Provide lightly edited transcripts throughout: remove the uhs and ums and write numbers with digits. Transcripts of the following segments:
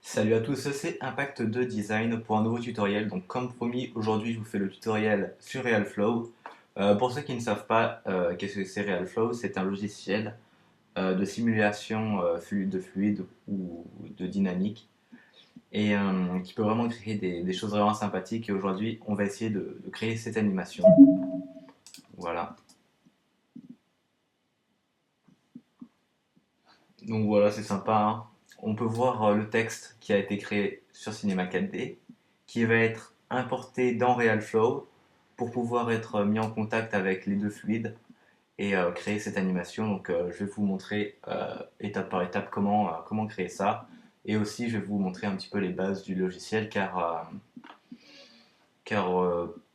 Salut à tous, c'est Impact 2 Design pour un nouveau tutoriel. Donc comme promis, aujourd'hui je vous fais le tutoriel sur RealFlow. Pour ceux qui ne savent pas qu'est-ce que c'est RealFlow, c'est un logiciel de simulation de fluide ou de dynamique et qui peut vraiment créer des choses vraiment sympathiques. Et aujourd'hui, on va essayer de créer cette animation. Voilà. Donc voilà, c'est sympa, hein. On peut voir le texte qui a été créé sur Cinema 4D, qui va être importé dans RealFlow pour pouvoir être mis en contact avec les deux fluides et créer cette animation. Donc je vais vous montrer étape par étape comment créer ça. Et aussi je vais vous montrer un petit peu les bases du logiciel car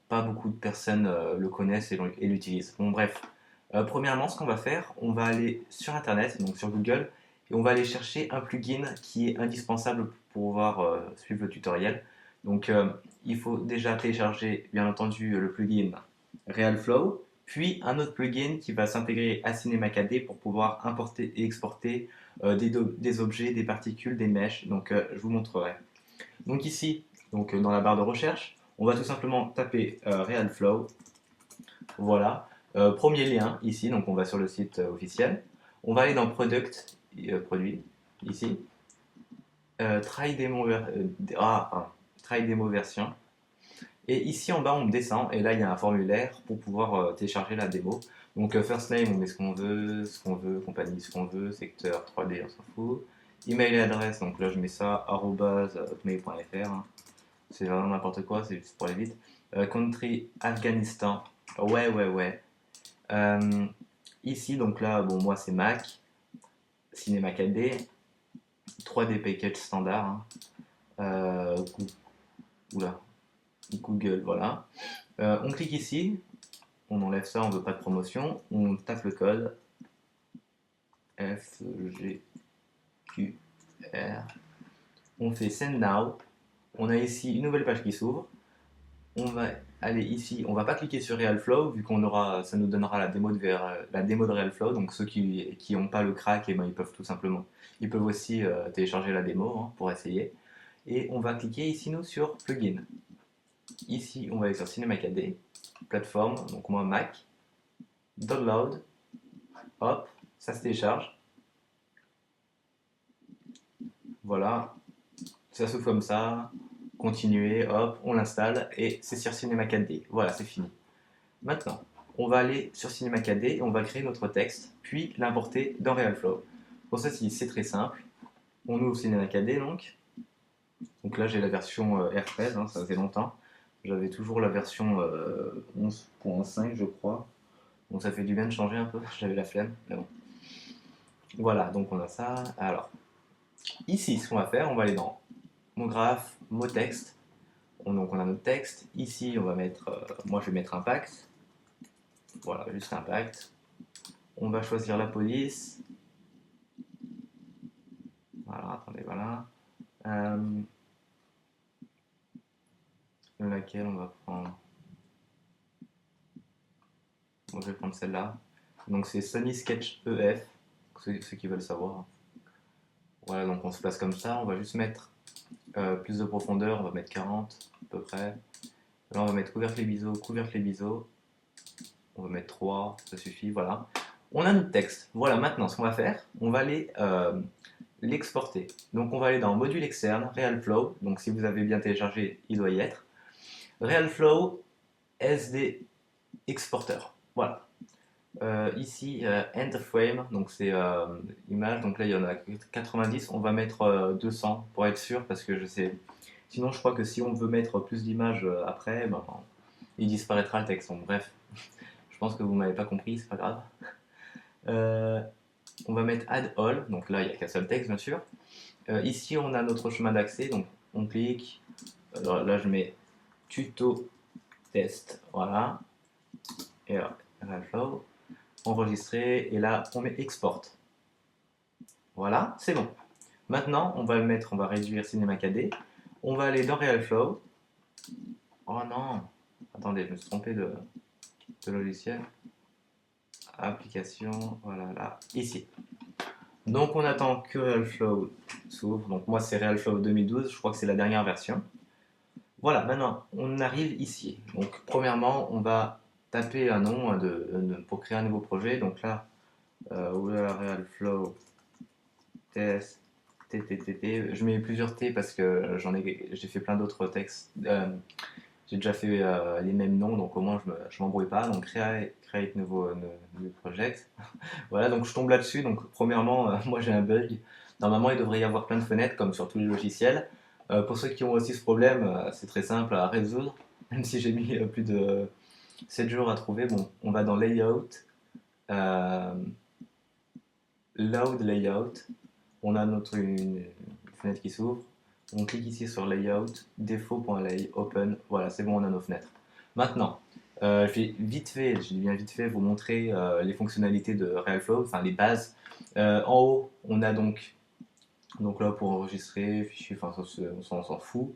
pas beaucoup de personnes le connaissent et l'utilisent. Bon bref, premièrement, ce qu'on va faire, on va aller sur Internet, donc sur Google, et on va aller chercher un plugin qui est indispensable pour pouvoir suivre le tutoriel. Donc, il faut déjà télécharger, bien entendu, le plugin RealFlow, puis un autre plugin qui va s'intégrer à Cinema 4D pour pouvoir importer et exporter des objets, des particules, des mèches. Donc, je vous montrerai. Donc ici, dans la barre de recherche, on va tout simplement taper RealFlow. Voilà. Premier lien ici, donc on va sur le site officiel. On va aller dans Product, produit, ici. Try demo, try demo version. Et ici en bas, on descend et là il y a un formulaire pour pouvoir télécharger la démo. Donc first name, on met ce qu'on veut, compagnie, ce qu'on veut, secteur 3D, on s'en fout. Email et adresse, donc là je mets ça @hotmail.fr, hein. C'est vraiment n'importe quoi, c'est juste pour aller vite. Country, Afghanistan. Ouais, ouais, ouais. Euh, Ici, donc là, bon, moi c'est Mac, Cinema 4D, 3D package standard, hein. Oula, Google, voilà. On clique ici, on enlève ça, on veut pas de promotion. On tape le code F, G, Q, R. On fait Send Now. On a ici une nouvelle page qui s'ouvre. On va aller ici, on va pas cliquer sur RealFlow vu qu'on aura, ça nous donnera la démo de RealFlow. Donc ceux qui n'ont pas le crack, et ben, ils peuvent tout simplement, ils peuvent aussi télécharger la démo, hein, pour essayer. Et on va cliquer ici nous sur Plugin. Ici, on va aller sur Cinema 4D, plateforme, donc moi Mac, Download, hop, ça se télécharge. Voilà, ça s'ouvre comme ça. Continuer, hop, on l'installe et c'est sur Cinema 4D. Voilà, c'est fini. Maintenant, on va aller sur Cinema 4D et on va créer notre texte, puis l'importer dans RealFlow. Pour ça, c'est très simple. On ouvre Cinema 4D donc. Donc là, j'ai la version R13, hein, ça faisait longtemps. J'avais toujours la version 11.5, je crois. Donc ça fait du bien de changer un peu. J'avais la flemme, mais bon. Voilà, donc on a ça. Alors, ici, ce qu'on va faire, on va aller dans mon graphe, mot texte. Donc on a notre texte. Ici, on va mettre, moi je vais mettre impact. Voilà, juste impact. On va choisir la police. Voilà, attendez, voilà. Euh, Laquelle on va prendre? Bon, je vais prendre celle-là. Donc c'est Sony Sketch EF, ceux qui veulent savoir. Voilà, donc on se place comme ça. On va juste mettre plus de profondeur. On va mettre 40 à peu près. Là, on va mettre couvercle et biseau, couvercle et biseau. On va mettre 3, ça suffit, voilà. On a notre texte. Voilà, maintenant, ce qu'on va faire, on va aller l'exporter. Donc, on va aller dans Module externe, RealFlow. Donc, si vous avez bien téléchargé, il doit y être. RealFlow SD Exporter. Voilà. Ici, End Frame, donc c'est image. Donc là, il y en a 90. On va mettre 200 pour être sûr, parce que je sais. Sinon, je crois que si on veut mettre plus d'images après, ben, il disparaîtra le texte. Donc, bref, je pense que vous m'avez pas compris, c'est pas grave. Euh, on va mettre Add All, donc là il n'y a qu'un seul texte bien sûr. Ici on a notre chemin d'accès, donc on clique. Alors, là je mets tuto test, voilà. Et là, Flow, enregistrer, et là on met export. Voilà, c'est bon. Maintenant on va le mettre, on va réduire Cinema 4D. On va aller dans RealFlow. Oh non, attendez, je me suis trompé de logiciel. Application, voilà là, ici. Donc on attend que RealFlow s'ouvre. Donc moi c'est RealFlow 2012, je crois que c'est la dernière version. Voilà, maintenant on arrive ici. Donc premièrement, on va taper un nom pour créer un nouveau projet. Donc là, RealFlow TS TTTT. Je mets plusieurs T parce que j'ai fait plein d'autres textes. J'ai déjà fait les mêmes noms, donc au moins je m'embrouille pas. Donc create nouveau project. Voilà, donc je tombe là-dessus. Donc premièrement, moi j'ai un bug. Normalement, il devrait y avoir plein de fenêtres comme sur tous les logiciels. Pour ceux qui ont aussi ce problème, c'est très simple à résoudre. Même si j'ai mis plus de 7 jours à trouver. Bon, on va dans Layout, euh, Load Layout. On a une fenêtre qui s'ouvre. On clique ici sur Layout, défaut.lay, Open. Voilà, c'est bon, on a nos fenêtres. Maintenant, je vais vite fait, je dis bien vite fait, vous montrer les fonctionnalités de RealFlow, enfin les bases. En haut, on a donc là pour enregistrer, fichier, enfin on s'en fout.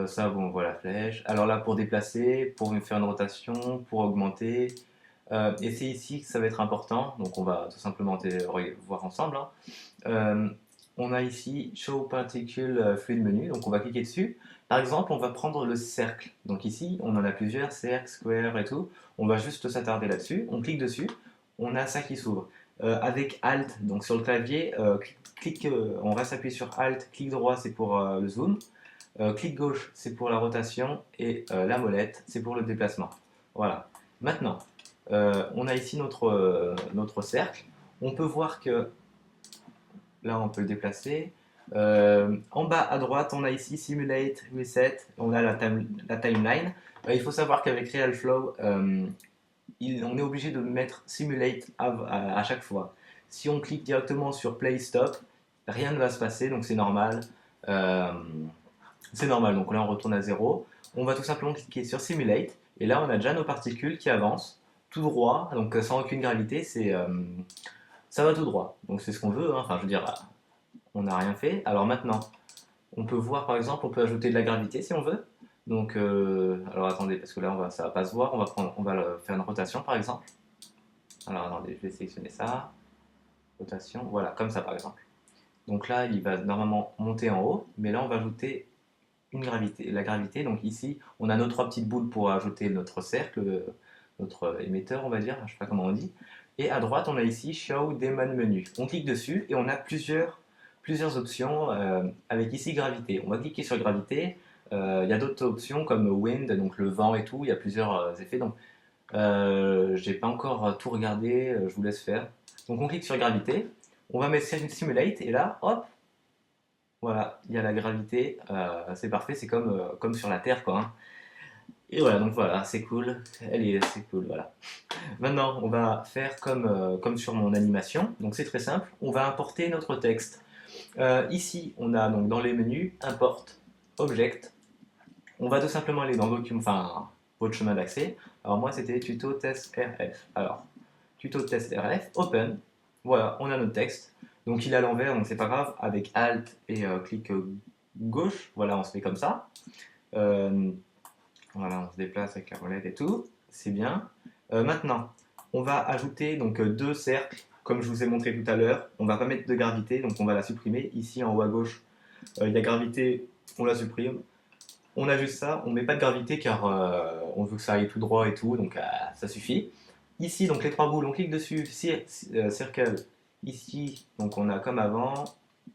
Ça, bon, on voit la flèche. Alors là, pour déplacer, pour faire une rotation, pour augmenter. Et c'est ici que ça va être important. Donc on va tout simplement voir ensemble, hein. Euh, on a ici Show Particle Fluid Menu, donc on va cliquer dessus. Par exemple, on va prendre le cercle. Donc ici, on en a plusieurs, cercle, square et tout. On va juste s'attarder là-dessus. On clique dessus, on a ça qui s'ouvre. Avec Alt, donc sur le clavier, on reste appuyé sur Alt, clic droit c'est pour le zoom, clic gauche c'est pour la rotation et la molette c'est pour le déplacement. Voilà. Maintenant, on a ici notre cercle. On peut voir que là, on peut le déplacer. En bas à droite, on a ici Simulate, Reset, on a la timeline. Il faut savoir qu'avec RealFlow, on est obligé de mettre Simulate à chaque fois. Si on clique directement sur Play Stop, rien ne va se passer, donc c'est normal. Euh, c'est normal, donc là on retourne à zéro. On va tout simplement cliquer sur Simulate, et là on a déjà nos particules qui avancent tout droit, donc sans aucune gravité, ça va tout droit. Donc c'est ce qu'on veut, hein. Enfin je veux dire, on n'a rien fait. Alors maintenant, on peut voir par exemple, on peut ajouter de la gravité si on veut. Donc, alors attendez, parce que là ça va pas se voir. On va faire une rotation par exemple. Alors attendez, je vais sélectionner ça. Rotation, voilà, comme ça par exemple. Donc là, il va normalement monter en haut, mais là on va ajouter une gravité, la gravité. Donc ici, on a nos trois petites boules pour ajouter notre cercle, notre émetteur, on va dire, je sais pas comment on dit. Et à droite, on a ici Show Demon Menu. On clique dessus et on a plusieurs options avec ici gravité. On va cliquer sur gravité. Il y a d'autres options comme wind, donc le vent et tout. Il y a plusieurs effets. Donc, j'ai pas encore tout regardé. Je vous laisse faire. Donc, on clique sur gravité. On va mettre simulate et là, hop, voilà, il y a la gravité. C'est parfait. C'est comme sur la Terre, quoi, hein. Et voilà, donc voilà, c'est cool. C'est cool, voilà. Maintenant, on va faire comme sur mon animation. Donc, c'est très simple. On va importer notre texte. Ici, on a donc dans les menus Import, Object. On va tout simplement aller dans Document, enfin votre chemin d'accès. Alors moi, c'était tuto test RF. Alors, tuto test RF, Open. Voilà, on a notre texte. Donc il est à l'envers, donc c'est pas grave. Avec Alt et clic gauche, voilà, on se fait comme ça. Euh, voilà, on se déplace avec la molette et tout. C'est bien. Maintenant, on va ajouter donc deux cercles, comme je vous ai montré tout à l'heure. On va pas mettre de gravité, donc on va la supprimer. Ici en haut à gauche, il y a gravité, on la supprime. On a juste ça, on met pas de gravité car on veut que ça aille tout droit et tout, donc ça suffit. Ici, donc les trois boules, on clique dessus, circle. Ici, donc on a comme avant.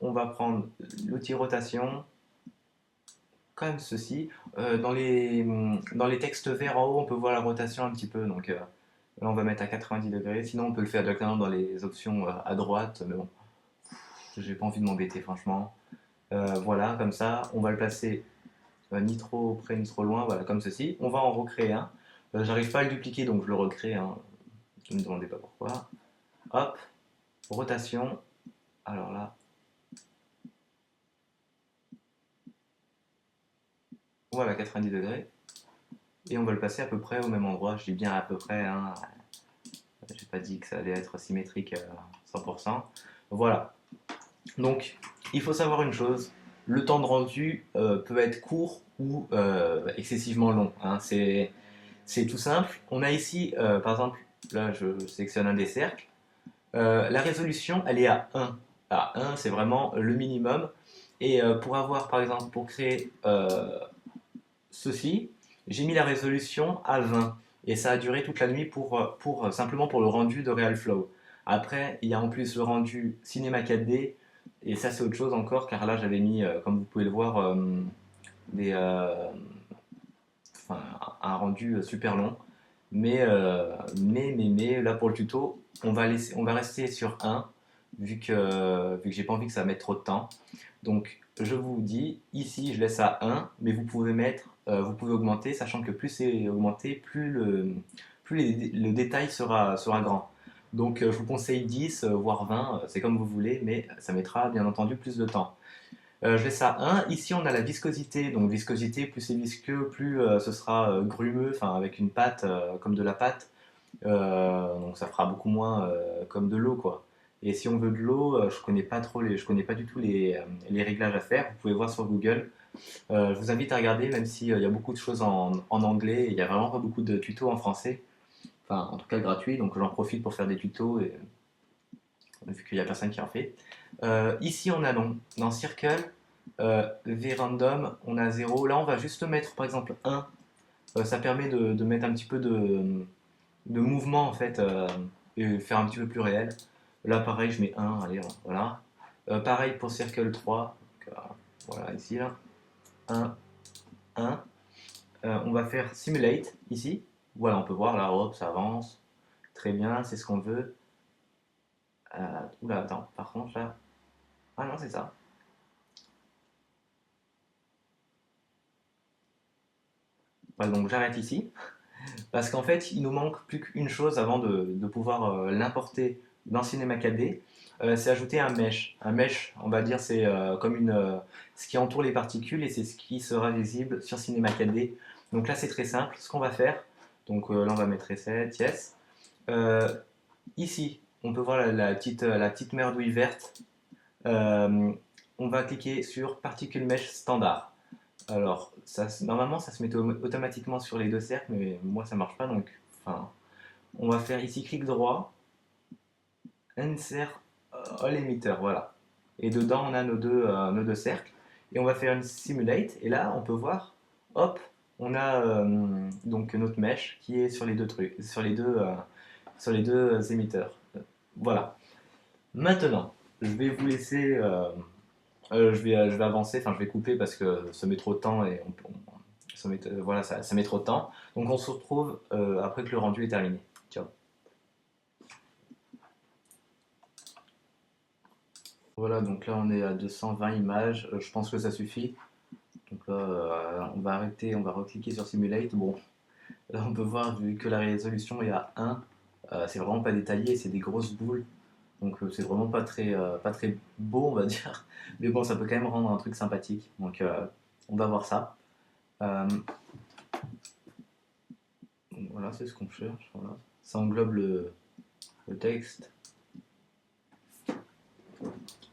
On va prendre l'outil rotation, comme ceci. Dans les textes verts en haut, on peut voir la rotation un petit peu, donc là on va mettre à 90 degrés. Sinon, on peut le faire directement dans les options à droite, mais bon, j'ai pas envie de m'embêter, franchement. Voilà, comme ça, on va le placer ni trop près ni trop loin, voilà, comme ceci. On va en recréer un. J'arrive pas à le dupliquer, donc je le recrée, hein. Ne me demandez pas pourquoi. Hop, rotation. Alors là, voilà, 90 degrés. Et on va le placer à peu près au même endroit. Je dis bien à peu près, hein. J'ai pas dit que ça allait être symétrique à 100%. Voilà. Donc, il faut savoir une chose, le temps de rendu peut être court ou excessivement long, hein. C'est tout simple. On a ici, par exemple, là je sélectionne un des cercles. La résolution, elle est à 1. À 1, c'est vraiment le minimum. Et pour avoir, par exemple, pour créer ceci, j'ai mis la résolution à 20. Et ça a duré toute la nuit simplement pour le rendu de RealFlow. Après, il y a en plus le rendu Cinema 4D. Et ça, c'est autre chose encore, car là, j'avais mis, comme vous pouvez le voir, des, enfin, un rendu super long. Mais là pour le tuto, on va rester sur 1, vu que j'ai pas envie que ça mette trop de temps. Donc je vous dis, ici je laisse à 1, mais vous pouvez augmenter, sachant que plus c'est augmenté, le détail sera grand. Donc je vous conseille 10, voire 20, c'est comme vous voulez, mais ça mettra bien entendu plus de temps. Je laisse à 1. Ici, on a la viscosité. Donc, viscosité, plus c'est visqueux, plus ce sera grumeux, enfin, avec une pâte, comme de la pâte. Donc, ça fera beaucoup moins comme de l'eau, quoi. Et si on veut de l'eau, je connais pas du tout les réglages à faire. Vous pouvez voir sur Google. Je vous invite à regarder, même s'il y a beaucoup de choses en anglais. Il y a vraiment pas beaucoup de tutos en français. Enfin, en tout cas gratuit. Donc, j'en profite pour faire des tutos, vu qu'il n'y a personne qui en fait. Ici, on a donc dans Circle, vrandom, on a 0. Là, on va juste mettre par exemple 1. Ça permet de mettre un petit peu de mouvement en fait, et faire un petit peu plus réel. Là, pareil, je mets 1. Allez, voilà. Pareil pour Circle 3. Donc, voilà, ici, là. 1, 1. On va faire Simulate ici. Voilà, on peut voir là, hop, ça avance. Très bien, c'est ce qu'on veut. Oula, attends, par contre là. Ah non, c'est ça. Voilà, donc j'arrête ici. Parce qu'en fait, il nous manque plus qu'une chose avant de pouvoir l'importer dans Cinema 4D, c'est ajouter un mesh. Un mesh, on va dire, c'est comme ce qui entoure les particules et c'est ce qui sera visible sur Cinema 4D. Donc là, c'est très simple. Ce qu'on va faire, donc là, on va mettre Reset, Yes. Euh, Ici, on peut voir la petite merdouille verte. Euh, on va cliquer sur Particle Mesh Standard. Alors, normalement, ça se met automatiquement sur les deux cercles, mais moi, ça marche pas. Donc, enfin, on va faire ici clic droit, Insert All Emitter, voilà. Et dedans, on a nos deux cercles. Et on va faire une Simulate. Et là, on peut voir, hop, on a donc notre mesh qui est sur les deux trucs, sur les deux émetteurs. Voilà. Maintenant, je vais vous laisser. Je vais avancer, enfin je vais couper parce que ça met trop de temps et voilà, ça met trop de temps. Donc on se retrouve après que le rendu est terminé. Ciao. Voilà, donc là on est à 220 images. Je pense que ça suffit. Donc là, on va arrêter, on va recliquer sur Simulate. Bon, là on peut voir, vu que la résolution est à 1, c'est vraiment pas détaillé, c'est des grosses boules. Donc c'est vraiment pas très beau, on va dire. Mais bon, ça peut quand même rendre un truc sympathique. Donc on va voir ça. Euh, donc voilà, c'est ce qu'on cherche. Voilà. Ça englobe le texte.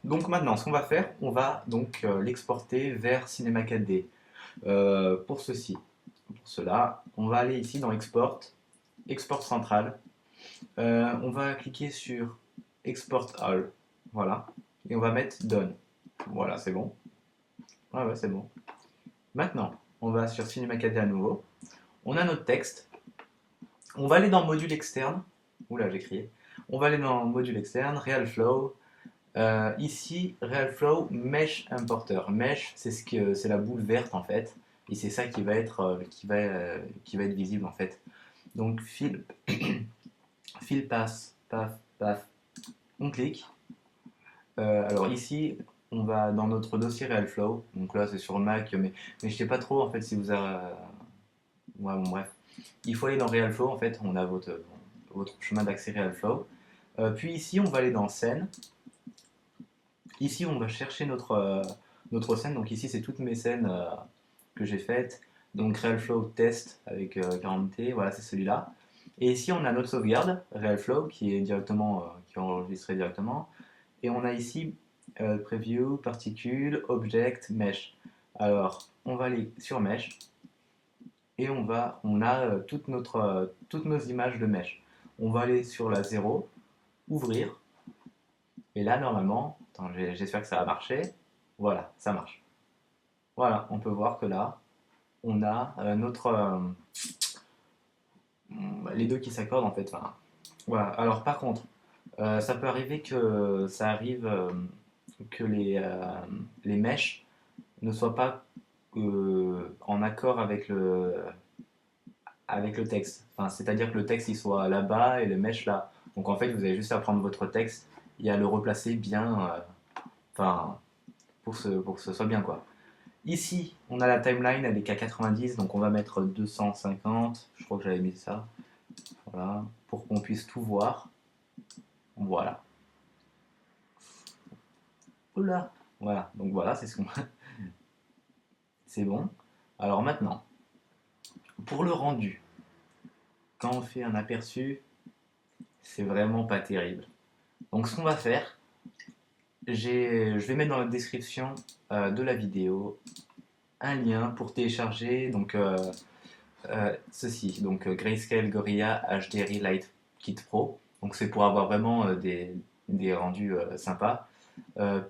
Donc maintenant, ce qu'on va faire, on va donc l'exporter vers Cinema 4D. Pour cela, on va aller ici dans Export, Export central. On va cliquer sur Export All. Voilà. Et on va mettre Done. Voilà, c'est bon. Ouais, c'est bon. Maintenant, on va sur Cinema 4D à nouveau. On a notre texte. On va aller dans Module externe. Oula, j'ai crié. On va aller dans Module externe, RealFlow. Ici, RealFlow Mesh Importer. Mesh, c'est la boule verte en fait. Et c'est ça qui va être visible en fait. Donc, fil passe, paf, paf. On clique. Alors ici, on va dans notre dossier RealFlow. Donc là, c'est sur Mac, mais je sais pas trop en fait si vous avez. Ouais, bon, bref. Il faut aller dans RealFlow en fait. On a votre chemin d'accès RealFlow. Puis ici, on va aller dans Scène. Ici, on va chercher notre scène. Donc ici, c'est toutes mes scènes que j'ai faites. Donc RealFlow Test avec 40T, voilà, c'est celui-là. Et ici, on a notre sauvegarde, RealFlow, qui est enregistré directement. Et on a ici Preview, Particules, Object, Mesh. Alors, on va aller sur Mesh et on a toutes nos images de Mesh. On va aller sur la 0, ouvrir. Et là, normalement, attends, j'espère que ça va marcher. Voilà, ça marche. Voilà, on peut voir que là, on a les deux qui s'accordent en fait. Enfin, voilà. Alors par contre, ça peut arriver que ça arrive que les mèches ne soient pas en accord avec le texte. Enfin, c'est-à-dire que le texte il soit là-bas et le mèche là. Donc en fait, vous avez juste à prendre votre texte et à le replacer bien, enfin, pour que ce soit bien quoi. Ici, on a la timeline, elle est qu'à 90, donc on va mettre 250. Je crois que j'avais mis ça. Voilà, pour qu'on puisse tout voir. Voilà. Oula. Voilà, donc voilà, c'est ce qu'on. C'est bon. Alors maintenant, pour le rendu, quand on fait un aperçu, c'est vraiment pas terrible. Donc ce qu'on va faire, je vais mettre dans la description de la vidéo un lien pour télécharger ceci, donc Grayscale Gorilla HDRI Light Kit Pro. Donc c'est pour avoir vraiment des rendus sympas.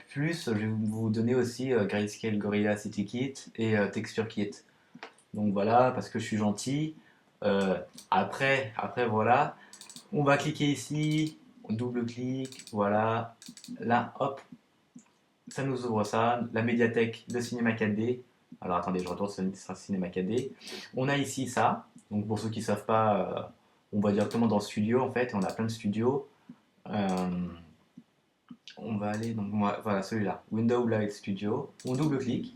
Plus je vais vous donner aussi Grayscale Gorilla City Kit et Texture Kit. Donc voilà, parce que je suis gentil. Après voilà, on va cliquer ici, on double-clique, voilà. Là, hop, ça nous ouvre ça, la médiathèque de Cinéma 4D. Alors attendez, je retourne sur Cinéma 4D. On a ici ça. Donc pour ceux qui ne savent pas, on va directement dans le studio en fait. On a plein de studios. Euh, on va aller donc voilà celui-là, Windows Live Studio. On double-clique.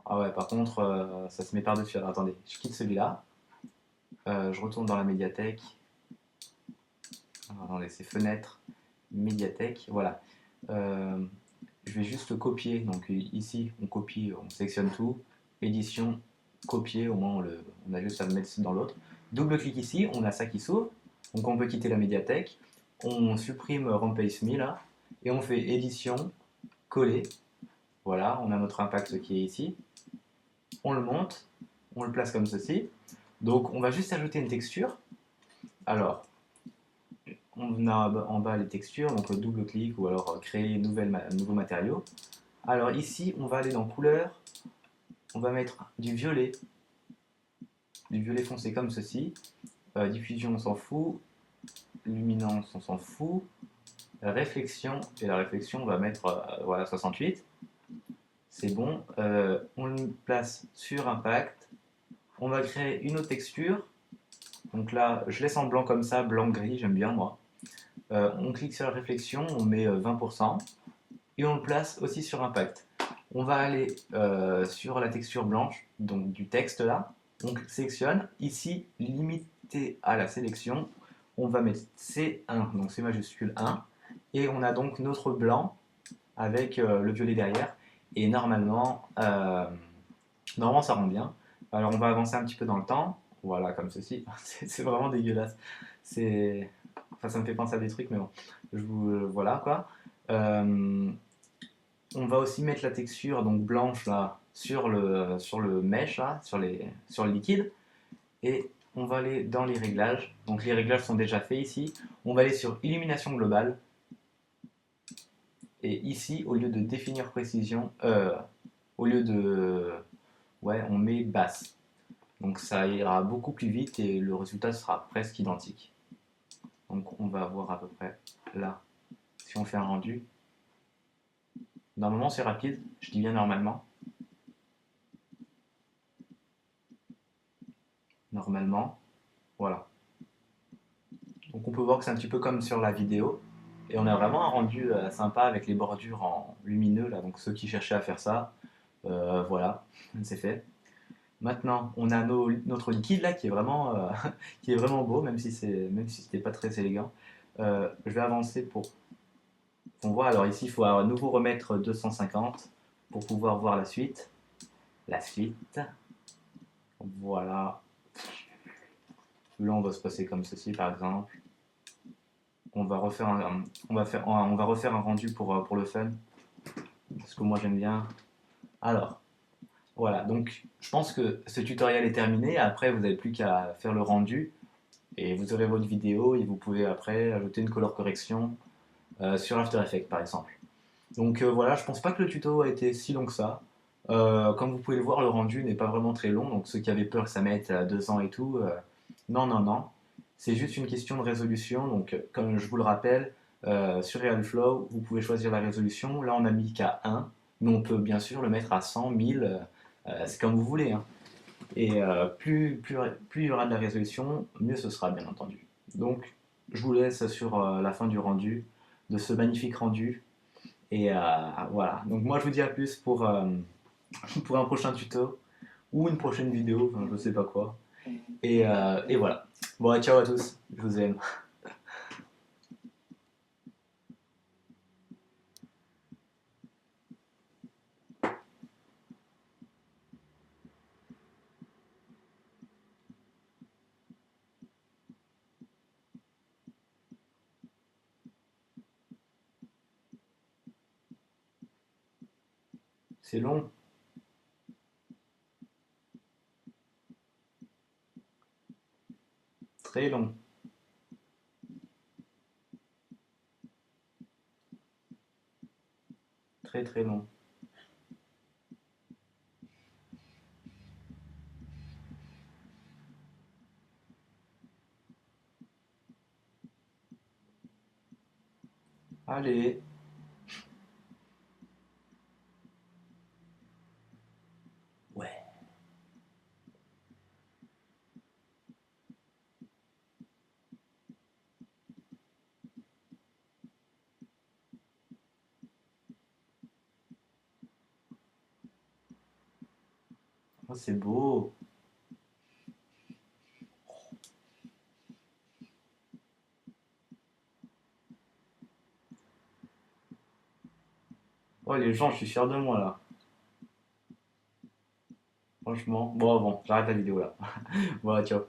Ah ouais, par contre, ça se met par-dessus. Alors attendez, je quitte celui-là. Je retourne dans la médiathèque. Alors, attendez, c'est fenêtre, médiathèque. Voilà. Euh, je vais juste copier. Donc ici, on copie, on sélectionne tout. Édition, copier, au moins on a juste à le mettre dans l'autre. Double-clic ici, on a ça qui s'ouvre. Donc on peut quitter la médiathèque. On supprime Rampace Me là. Et on fait édition, coller. Voilà, on a notre impact qui est ici. On le monte, on le place comme ceci. Donc on va juste ajouter une texture. Alors, on a en bas les textures, donc double-clic ou alors créer nouveau matériau. Alors ici, on va aller dans couleur, on va mettre du violet foncé comme ceci. Diffusion, on s'en fout. Luminance, on s'en fout. Réflexion, et la réflexion, on va mettre voilà, 68. C'est bon. On le place sur Impact. On va créer une autre texture. Donc là, je laisse en blanc comme ça, blanc-gris, j'aime bien moi. On clique sur la réflexion, on met 20%. Et on le place aussi sur Impact. On va aller sur la texture blanche, donc du texte là. On sélectionne. Ici, limité à la sélection, on va mettre C1, donc C majuscule 1. Et on a donc notre blanc avec le violet derrière. Et normalement, ça rend bien. Alors on va avancer un petit peu dans le temps. Voilà, comme ceci. C'est vraiment dégueulasse. Enfin, ça me fait penser à des trucs, mais bon. Voilà quoi. Euh, on va aussi mettre la texture donc blanche là sur le mesh là, sur le liquide. Et on va aller dans les réglages. Donc les réglages sont déjà faits ici. On va aller sur illumination globale. Et ici, au lieu de définir précision, au lieu de... Ouais, on met basse. Donc ça ira beaucoup plus vite et le résultat sera presque identique. Donc on va voir à peu près là, si on fait un rendu. Normalement c'est rapide, je dis bien normalement. Normalement, voilà. Donc on peut voir que c'est un petit peu comme sur la vidéo. Et on a vraiment un rendu sympa avec les bordures en lumineux là. Donc ceux qui cherchaient à faire ça, voilà, c'est fait. Maintenant, on a notre liquide là qui est vraiment, qui est vraiment beau, même si c'était pas très élégant. Je vais avancer pour qu'on voit. Alors ici, il faut à nouveau remettre 250 pour pouvoir voir la suite. La suite. Voilà. Là, on va se passer comme ceci, par exemple. On va refaire un rendu pour le fun, parce que moi j'aime bien. Alors, voilà. Donc, je pense que ce tutoriel est terminé. Après, vous n'avez plus qu'à faire le rendu et vous aurez votre vidéo et vous pouvez après ajouter une color correction. sur After Effects par exemple. Donc voilà, je pense pas que le tuto a été si long que ça. Comme vous pouvez le voir, le rendu n'est pas vraiment très long, donc ceux qui avaient peur que ça mette 2 ans et tout, non, non, non. C'est juste une question de résolution, donc comme je vous le rappelle, sur Realflow, vous pouvez choisir la résolution. Là, on a mis qu'à 1, mais on peut bien sûr le mettre à 100, 1000, c'est comme vous voulez, hein. Et plus il y aura de la résolution, mieux ce sera, bien entendu. Donc, je vous laisse sur la fin du rendu, de ce magnifique rendu. Et voilà. Donc, moi, je vous dis à plus pour un prochain tuto ou une prochaine vidéo, enfin, je sais pas quoi. Et voilà. Bon, ciao à tous. Je vous aime. C'est long, très long, très très long. Allez. Ouais. Oh, c'est beau. Oh, les gens, je suis fier de moi là. Franchement. Bon, j'arrête la vidéo là. Voilà, ciao.